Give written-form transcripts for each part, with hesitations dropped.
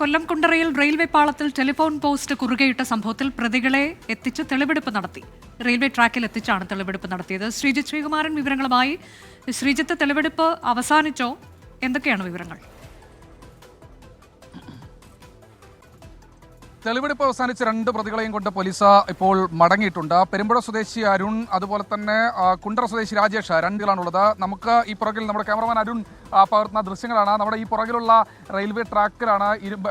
കൊല്ലം കുണ്ടറയിൽ railway പാളത്തിൽ telephone post കുറുകെയിട്ട സംഭവത്തിൽ പ്രതികളെ എത്തിച്ച് തെളിവെടുപ്പ് നടത്തി. റെയിൽവേ ട്രാക്കിൽ എത്തിച്ചാണ് തെളിവെടുപ്പ് നടത്തിയത്. ശ്രീജിത്ത് ശ്രീകുമാരൻ വിവരങ്ങളുമായി. ശ്രീജിത്ത്, തെളിവെടുപ്പ് അവസാനിച്ചോ? എന്തൊക്കെയാണ് വിവരങ്ങൾ? തെളിവെടുപ്പ് അവസാനിച്ച് രണ്ട് പ്രതികളെയും കൊണ്ട് പോലീസ് ഇപ്പോൾ മടങ്ങിയിട്ടുണ്ട്. പെരുമ്പുഴ സ്വദേശി അരുൺ, അതുപോലെ തന്നെ കുണ്ടറ സ്വദേശി രാജേഷ്, രണ്ടുകളാണുള്ളത്. നമുക്ക് ഈ പുറകിൽ നമ്മുടെ ക്യാമറമാൻ അരുൺ പകർത്തുന്ന ദൃശ്യങ്ങളാണ്. നമ്മുടെ ഈ പുറകിലുള്ള റെയിൽവേ ട്രാക്കിലാണ്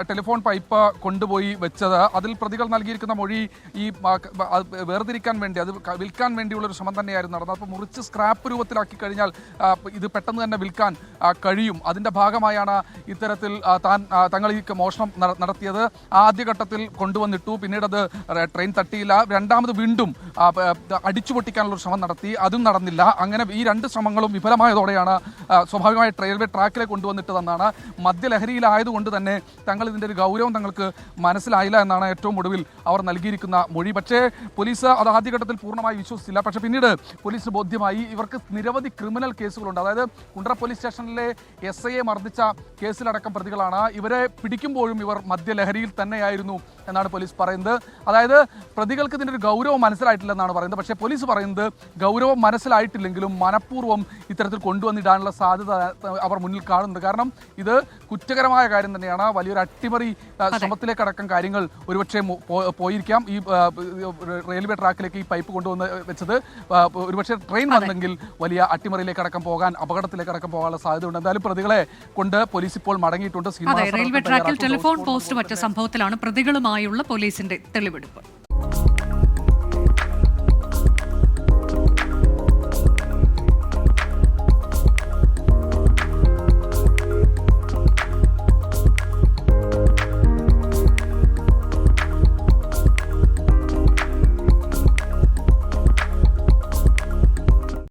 ടെലിഫോൺ പൈപ്പ് കൊണ്ടുപോയി വെച്ചത്. അതിൽ പ്രതികൾ നൽകിയിരിക്കുന്ന മൊഴി ഈ വേർതിരിക്കാൻ വേണ്ടി, അത് വിൽക്കാൻ വേണ്ടിയുള്ളൊരു ശ്രമം തന്നെയായിരുന്നു നടന്നത്. അപ്പോൾ മുറിച്ച് സ്ക്രാപ്പ് രൂപത്തിലാക്കി കഴിഞ്ഞാൽ ഇത് പെട്ടെന്ന് തന്നെ വിൽക്കാൻ കഴിയും. അതിൻ്റെ ഭാഗമായാണ് ഇത്തരത്തിൽ തങ്ങൾ ഈ മോഷണം നടത്തിയത്. ആദ്യഘട്ടത്തിൽ കൊണ്ടുവന്നിട്ടു, പിന്നീട് അത് ട്രെയിൻ തട്ടിയില്ല. രണ്ടാമത് വീണ്ടും അടിച്ചു പൊട്ടിക്കാനുള്ള ശ്രമം നടത്തി, അതും നടന്നില്ല. അങ്ങനെ ഈ രണ്ട് ശ്രമങ്ങളും വിഫലമായതോടെയാണ് സ്വാഭാവികമായി റെയിൽവേ ട്രാക്കിലേക്ക് കൊണ്ടുവന്നിട്ടതെന്നാണ്. മദ്യലഹരിയിലായതുകൊണ്ട് തന്നെ തങ്ങൾ ഇതിൻ്റെ ഒരു ഗൗരവം തങ്ങൾക്ക് മനസ്സിലായില്ല എന്നാണ് ഏറ്റവും ഒടുവിൽ അവർ നൽകിയിരിക്കുന്ന മൊഴി. പക്ഷേ പോലീസ് അത് ആദ്യഘട്ടത്തിൽ പൂർണ്ണമായി വിശ്വസിച്ചില്ല. പക്ഷേ പിന്നീട് പോലീസിന് ബോധ്യമായി ഇവർക്ക് നിരവധി ക്രിമിനൽ കേസുകളുണ്ട്. അതായത് കുണ്ടറ പോലീസ് സ്റ്റേഷനിലെ SIയെ മർദ്ദിച്ച കേസിലടക്കം പ്രതികളാണ്. ഇവരെ പിടിക്കുമ്പോഴും ഇവർ മദ്യലഹരിയിൽ തന്നെയായിരുന്നു എന്നാണ് പോലീസ് പറയുന്നത്. അതായത് പ്രതികൾക്ക് ഇതിൻ്റെ ഒരു ഗൗരവം മനസ്സിലായിട്ടില്ലെന്നാണ് പറയുന്നത്. പക്ഷേ പോലീസ് പറയുന്നത് ഗൗരവം മനസ്സിലായിട്ടില്ലെങ്കിലും മനഃപൂർവ്വം ഇത്തരത്തിൽ കൊണ്ടുവന്നിടാനുള്ള സാധ്യത അവർ മുന്നിൽ കാണുന്നുണ്ട്. കാരണം ഇത് കുറ്റകരമായ കാര്യം തന്നെയാണ്. വലിയൊരു അട്ടിമറി ശ്രമത്തിലേക്കടക്കം കാര്യങ്ങൾ ഒരുപക്ഷെ പോയിരിക്കാം. ഈ റെയിൽവേ ട്രാക്കിലേക്ക് ഈ പൈപ്പ് കൊണ്ടുവന്ന് വെച്ചത് ഒരുപക്ഷെ ട്രെയിൻ വന്നെങ്കിൽ വലിയ അട്ടിമറിയിലേക്കടക്കം പോകാൻ, അപകടത്തിലേക്കടക്കം പോകാനുള്ള സാധ്യതയുണ്ട്. എന്തായാലും പ്രതികളെ കൊണ്ട് പോലീസ് ഇപ്പോൾ മടങ്ങിയിട്ടുണ്ട്. റെയിൽവേ ട്രാക്കിൽ ടെലിഫോൺ പോസ്റ്റ് മറ്റ സംഭവത്തിലാണ് പ്രതികളുമായുള്ള പോലീസിന്റെ തെളിവെടുപ്പ്.